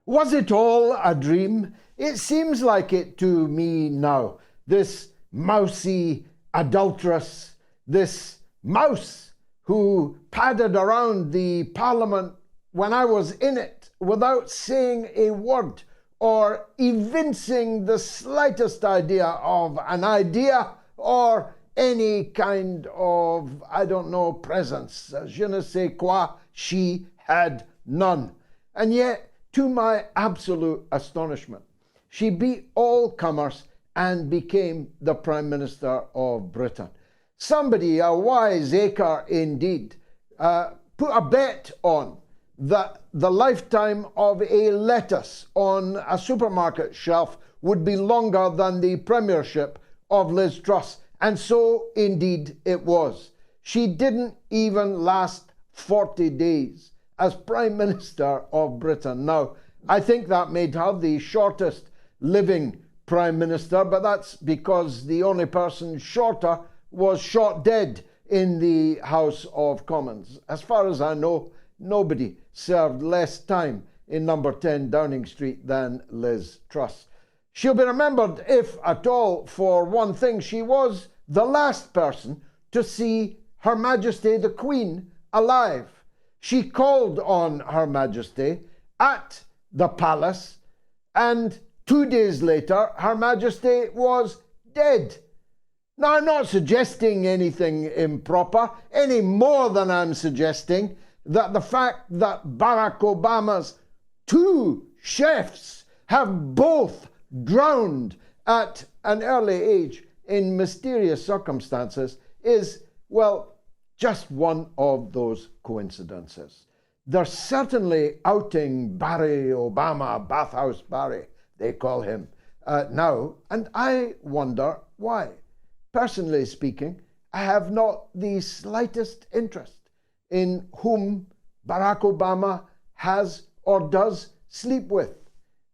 Was it all a dream? It seems like it to me now. This mousy adulteress, this mouse who padded around the Parliament when I was in it without saying a word or evincing the slightest idea of an idea or any kind of, I don't know, presence. Je ne sais quoi, she had none. And yet, to my absolute astonishment, she beat all comers and became the Prime Minister of Britain. Somebody, a wiseacre indeed, put a bet on that the lifetime of a lettuce on a supermarket shelf would be longer than the premiership of Liz Truss. And so, indeed, it was. She didn't even last 40 days as Prime Minister of Britain. Now, I think that made her the shortest living Prime Minister, but that's because the only person shorter was shot dead in the House of Commons. As far as I know, nobody served less time in number 10 Downing Street than Liz Truss. She'll be remembered, if at all, for one thing. She was the last person to see Her Majesty the Queen alive. She called on Her Majesty at the palace, and 2 days later, Her Majesty was dead. Now, I'm not suggesting anything improper, any more than I'm suggesting that the fact that Barack Obama's 2 chefs have both drowned at an early age in mysterious circumstances is, well, just one of those coincidences. They're certainly outing Barry Obama, Bathhouse Barry, they call him now, and I wonder why. Personally speaking, I have not the slightest interest in whom Barack Obama has or does sleep with,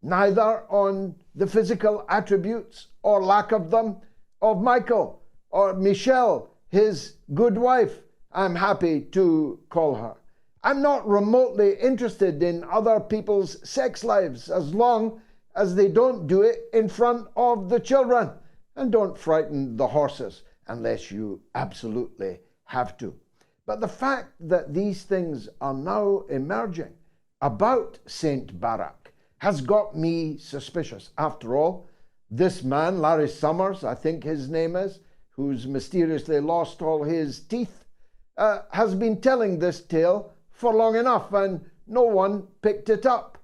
neither on the physical attributes or lack of them of Michael or Michelle, his good wife, I'm happy to call her. I'm not remotely interested in other people's sex lives as long as they don't do it in front of the children. And don't frighten the horses unless you absolutely have to. But the fact that these things are now emerging about St. Barack has got me suspicious. After all, this man, Larry Summers, I think his name is, who's mysteriously lost all his teeth, has been telling this tale for long enough and no one picked it up.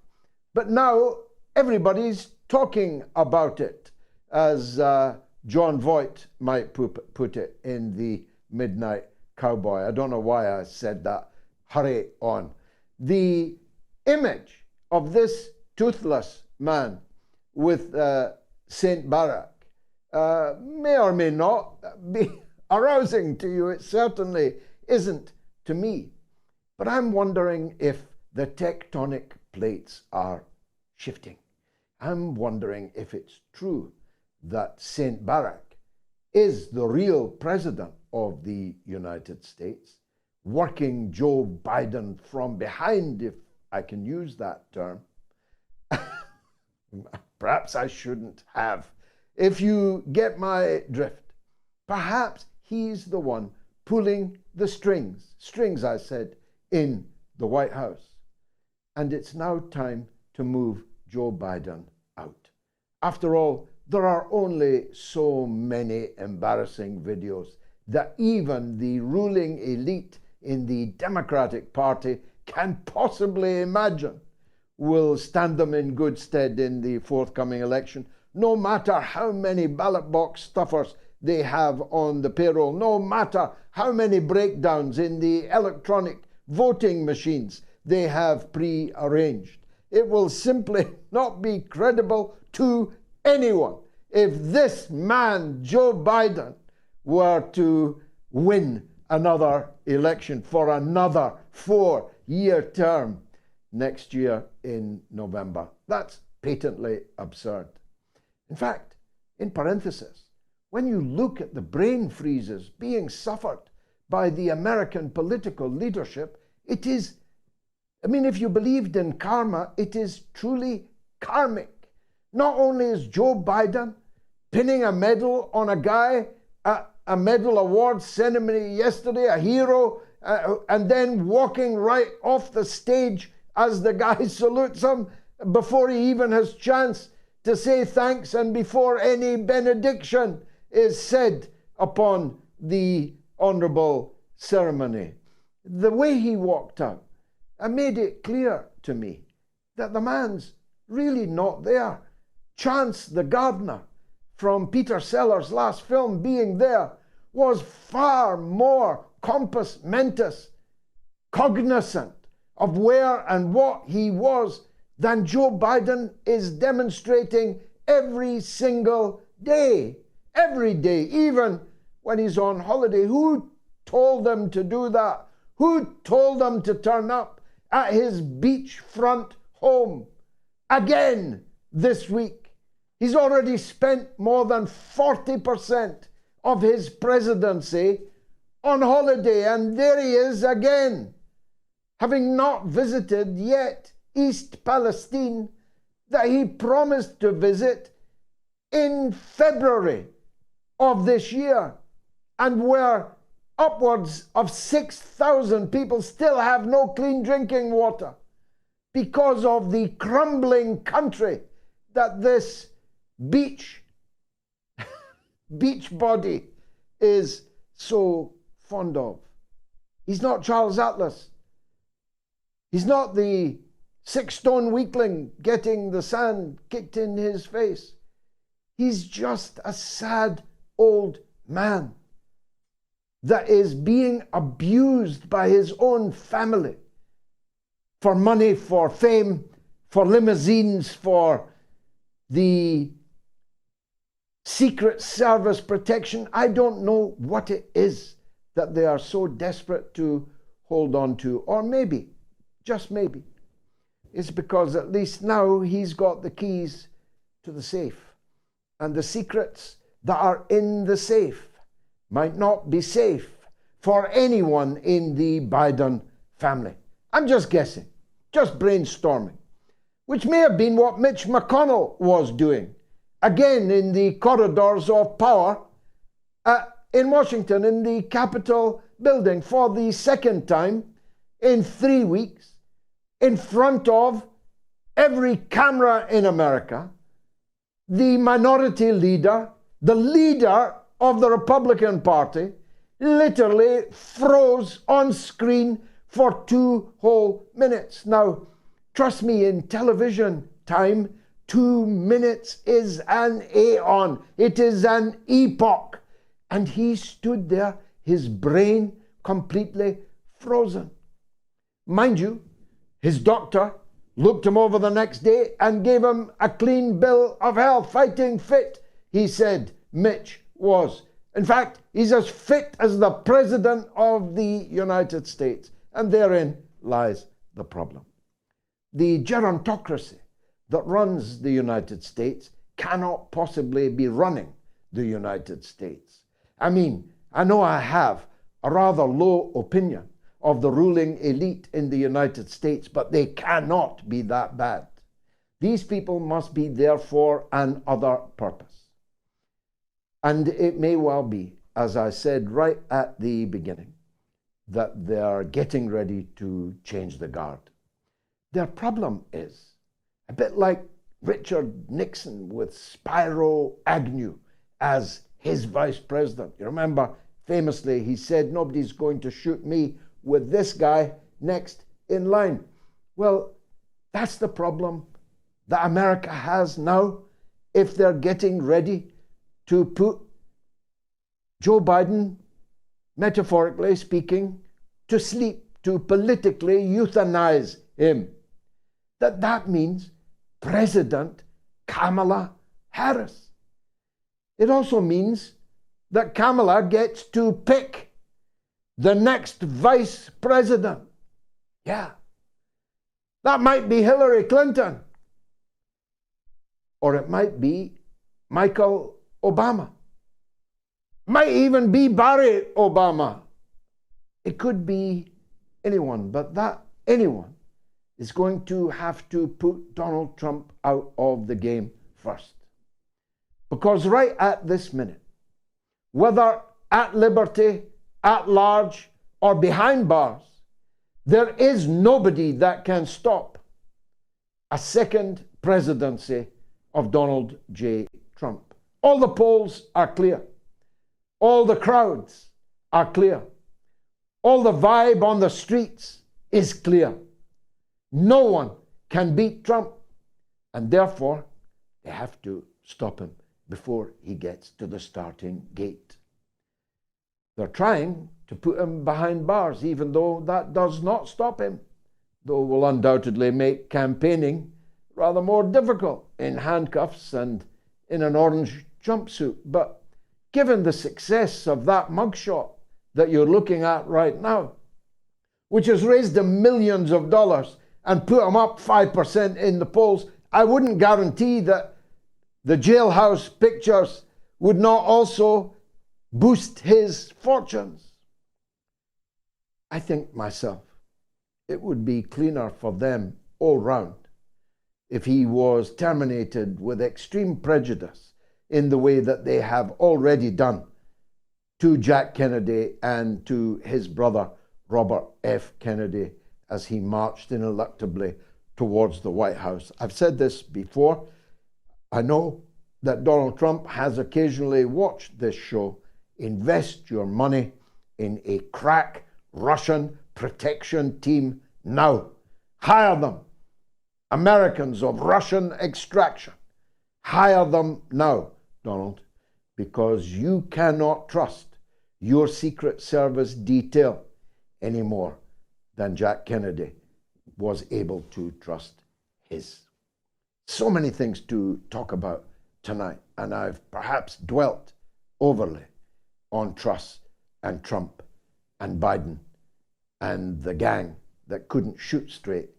But now everybody's talking about it, as John Voight might put it in the Midnight Cowboy. I don't know why I said that. Hurry on. The image of this toothless man with St. Barack may or may not be arousing to you. It certainly isn't to me. But I'm wondering if the tectonic plates are shifting. I'm wondering if it's true that St. Barack is the real president of the United States, working Joe Biden from behind, if I can use that term. Perhaps I shouldn't have. If you get my drift, perhaps he's the one pulling the strings, I said, in the White House. And it's now time to move Joe Biden out. After all, there are only so many embarrassing videos that even the ruling elite in the Democratic Party can possibly imagine will stand them in good stead in the forthcoming election, no matter how many ballot box stuffers they have on the payroll, no matter how many breakdowns in the electronic voting machines they have pre-arranged. It will simply not be credible to anyone if this man, Joe Biden, were to win another election for another 4-year term next year in November. That's patently absurd. In fact, in parenthesis, when you look at the brain freezes being suffered by the American political leadership, it is I mean, if you believed in karma, it is truly karmic. Not only is Joe Biden pinning a medal on a guy at a medal award ceremony yesterday, a hero, and then walking right off the stage as the guy salutes him before he even has chance to say thanks and before any benediction is said upon the honorable ceremony. The way he walked out, I made it clear to me that the man's really not there. Chance the gardener from Peter Sellers' last film being there was far more compos mentis, cognizant of where and what he was than Joe Biden is demonstrating every single day. Every day, even when he's on holiday. Who told them to do that? Who told them to turn up at his beachfront home again this week? He's already spent more than 40% of his presidency on holiday, and there he is again, having not visited yet East Palestine that he promised to visit in February of this year, and where upwards of 6,000 people still have no clean drinking water because of the crumbling country that this beach body is so fond of. He's not Charles Atlas. He's not the 6-stone weakling getting the sand kicked in his face. He's just a sad old man that is being abused by his own family for money, for fame, for limousines, for the Secret Service protection. I don't know what it is that they are so desperate to hold on to. Or maybe, just maybe, it's because at least now he's got the keys to the safe. And the secrets that are in the safe might not be safe for anyone in the Biden family. I'm just guessing, just brainstorming, which may have been what Mitch McConnell was doing, again in the corridors of power in Washington, in the Capitol building, for the second time in 3 weeks, in front of every camera in America. The minority leader, the leader of the Republican Party, literally froze on screen for 2 whole minutes. Now, trust me, in television time, 2 minutes is an aeon. It is an epoch. And he stood there, his brain completely frozen. Mind you, his doctor looked him over the next day and gave him a clean bill of health. Fighting fit, he said Mitch was. In fact, he's as fit as the President of the United States. And therein lies the problem. The gerontocracy that runs the United States cannot possibly be running the United States. I mean, I know I have a rather low opinion of the ruling elite in the United States, but they cannot be that bad. These people must be there for an other purpose. And it may well be, as I said right at the beginning, that they are getting ready to change the guard. Their problem is a bit like Richard Nixon with Spiro Agnew as his vice president. You remember, famously, he said, nobody's going to shoot me with this guy next in line. Well, that's the problem that America has now if they're getting ready to put Joe Biden, metaphorically speaking, to sleep, to politically euthanize him. That means President Kamala Harris. It also means that Kamala gets to pick the next vice president. Yeah. That might be Hillary Clinton. Or it might be Michael Obama. Might even be Barry Obama. It could be anyone, but that anyone is going to have to put Donald Trump out of the game first. Because right at this minute, whether at liberty, at large, or behind bars, there is nobody that can stop a second presidency of Donald J. Trump. All the polls are clear. All the crowds are clear. All the vibe on the streets is clear. No one can beat Trump, and therefore they have to stop him before he gets to the starting gate. They're trying to put him behind bars, even though that does not stop him, though will undoubtedly make campaigning rather more difficult in handcuffs and in an orange jumpsuit. But given the success of that mugshot that you're looking at right now, which has raised him millions of dollars and put him up 5% in the polls, I wouldn't guarantee that the jailhouse pictures would not also boost his fortunes. I think myself, it would be cleaner for them all round if he was terminated with extreme prejudice in the way that they have already done to Jack Kennedy and to his brother Robert F. Kennedy as he marched ineluctably towards the White House. I've said this before. I know that Donald Trump has occasionally watched this show. Invest your money in a crack Russian protection team now. Hire them. Americans of Russian extraction. Hire them now, Donald, because you cannot trust your Secret Service detail any more than Jack Kennedy was able to trust his. So many things to talk about tonight, and I've perhaps dwelt overly on Truss and Trump and Biden and the gang that couldn't shoot straight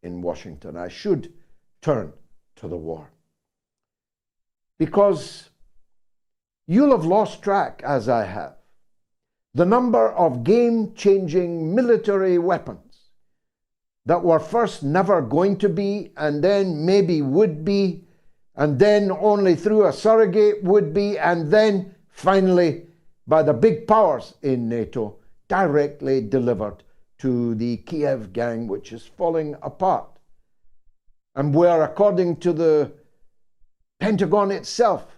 in Washington. I should turn to the war, because you'll have lost track, as I have, the number of game-changing military weapons that were first never going to be, and then maybe would be, and then only through a surrogate would be, and then finally by the big powers in NATO, directly delivered to the Kiev gang, which is falling apart, and where, according to the Pentagon itself,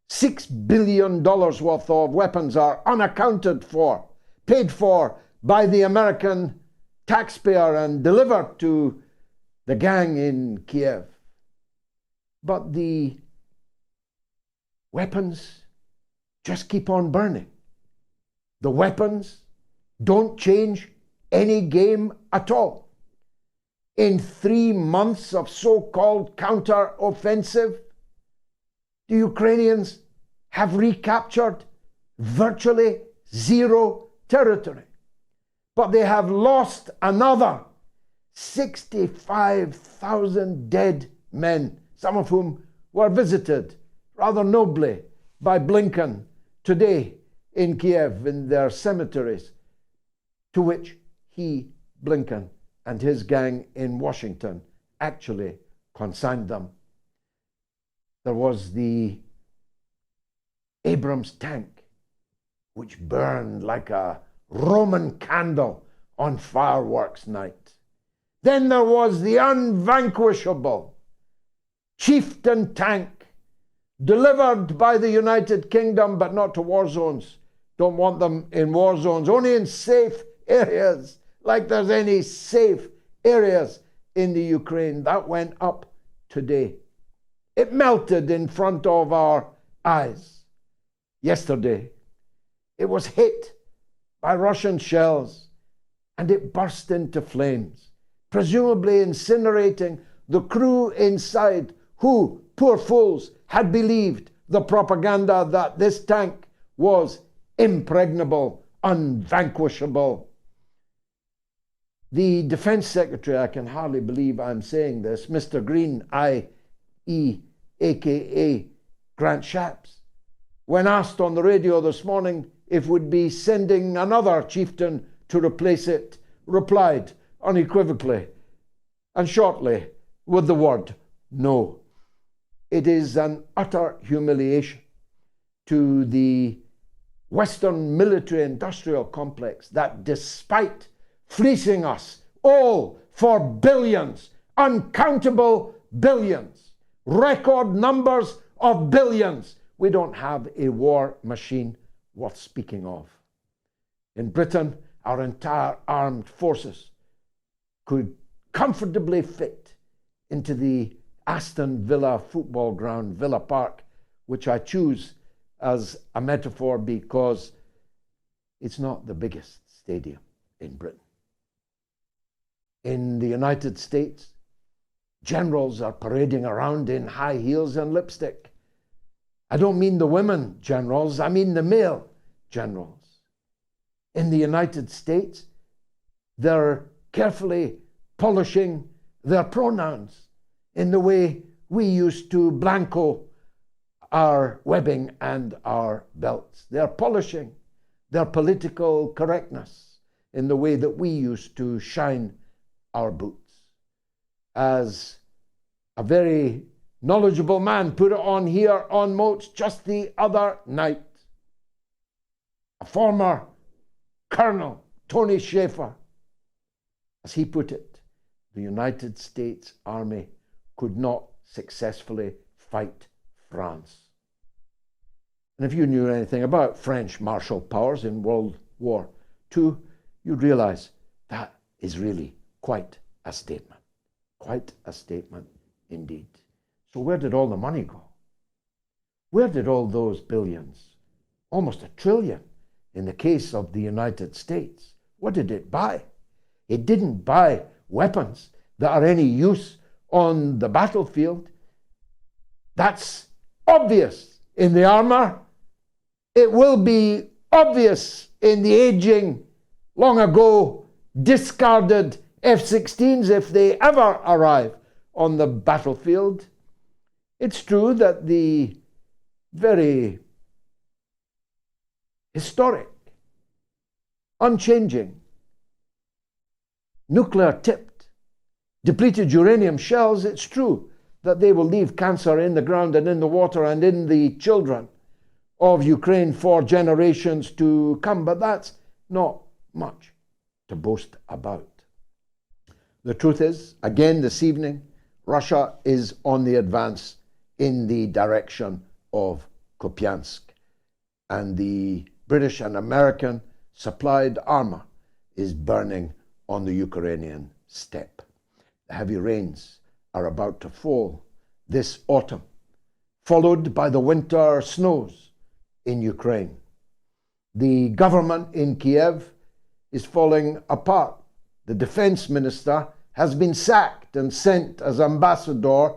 $6 billion worth of weapons are unaccounted for, paid for by the American taxpayer and delivered to the gang in Kiev. But the weapons just keep on burning. The weapons don't change any game at all. In 3 months of so-called counter-offensive, the Ukrainians have recaptured virtually zero territory. But they have lost another 65,000 dead men, some of whom were visited rather nobly by Blinken today in Kiev in their cemeteries, to which he, Blinken, and his gang in Washington actually consigned them. There was the Abrams tank, which burned like a Roman candle on fireworks night. Then there was the unvanquishable Chieftain tank, delivered by the United Kingdom, but not to war zones. Don't want them in war zones, only in safe areas, like there's any safe areas in the Ukraine. That went up today. It melted in front of our eyes yesterday. It was hit by Russian shells and it burst into flames, presumably incinerating the crew inside who, poor fools, had believed the propaganda that this tank was impregnable, unvanquishable. The Defense Secretary, I can hardly believe I'm saying this, Mr. Green, i.e., aka Grant Shapps, when asked on the radio this morning if we'd be sending another chieftain to replace it, replied unequivocally, and shortly with the word no. It is an utter humiliation to the Western military-industrial complex that despite fleecing us all for billions, uncountable billions, record numbers of billions, we don't have a war machine worth speaking of. In Britain, our entire armed forces could comfortably fit into the Aston Villa football ground, Villa Park, which I choose as a metaphor because it's not the biggest stadium in Britain. In the United States, generals are parading around in high heels and lipstick. I don't mean the women generals, I mean the male generals. In the United States, they're carefully polishing their pronouns in the way we used to blanco our webbing and our belts. They're polishing their political correctness in the way that we used to shine our boots. As a very knowledgeable man put it on here on MOATS just the other night, a former Colonel Tony Schaefer, as he put it, the United States Army could not successfully fight France. And if you knew anything about French martial powers in World War II, you'd realize that is really quite a statement. Quite a statement indeed. So where did all the money go? Where did all those billions, almost $1 trillion in the case of the United States, what did it buy? It didn't buy weapons that are any use on the battlefield. That's obvious in the armor. It will be obvious in the aging, long ago discarded F-16s if they ever arrive on the battlefield. It's true that the very historic, unchanging, nuclear-tipped, depleted uranium shells, it's true that they will leave cancer in the ground and in the water and in the children of Ukraine for generations to come, but that's not much to boast about. The truth is, again this evening, Russia is on the advance in the direction of Kupiansk, and the British and American supplied armor is burning on the Ukrainian steppe. The heavy rains are about to fall this autumn, followed by the winter snows in Ukraine. The government in Kiev is falling apart. The defense minister has been sacked and sent as ambassador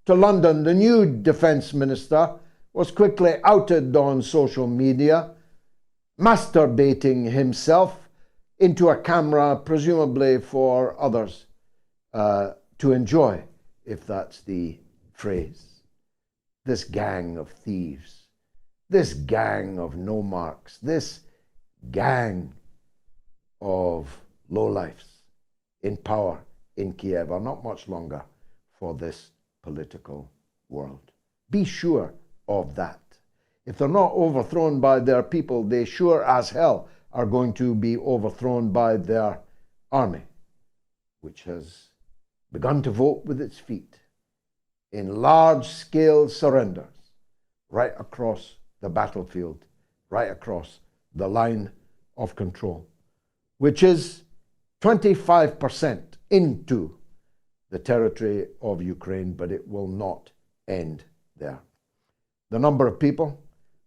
to London. The new defense minister was quickly outed on social media, masturbating himself into a camera, presumably for others to enjoy, if that's the phrase. This gang of thieves, this gang of no-marks, this gang of lowlifes in power in Kiev are not much longer for this political world. Be sure of that. If they're not overthrown by their people, they sure as hell are going to be overthrown by their army, which has begun to vote with its feet in large-scale surrenders right across the battlefield, right across the line of control, which is 25% into the territory of Ukraine, but it will not end there. The number of people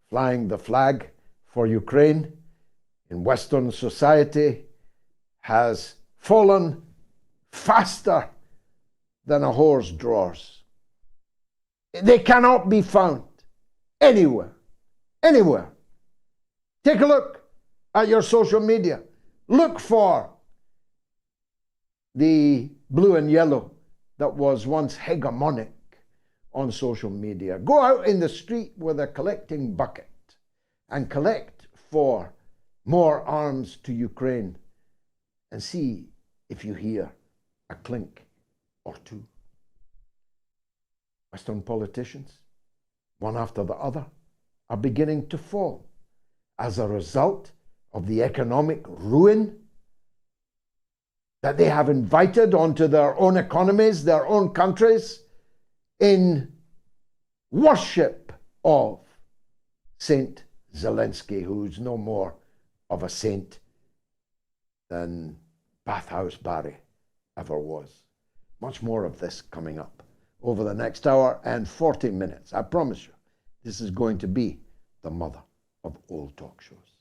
flying the flag for Ukraine in Western society has fallen faster than a whore's drawers. They cannot be found anywhere. Anywhere. Take a look at your social media. Look for the blue and yellow that was once hegemonic on social media. Go out in the street with a collecting bucket and collect for more arms to Ukraine and see if you hear a clink or two. Western politicians, one after the other, are beginning to fall as a result of the economic ruin that they have invited onto their own economies, their own countries, in worship of Saint Zelensky, who's no more of a saint than Bathhouse Barry ever was. Much more of this coming up over the next hour and 40 minutes. I promise you, this is going to be the mother of all talk shows.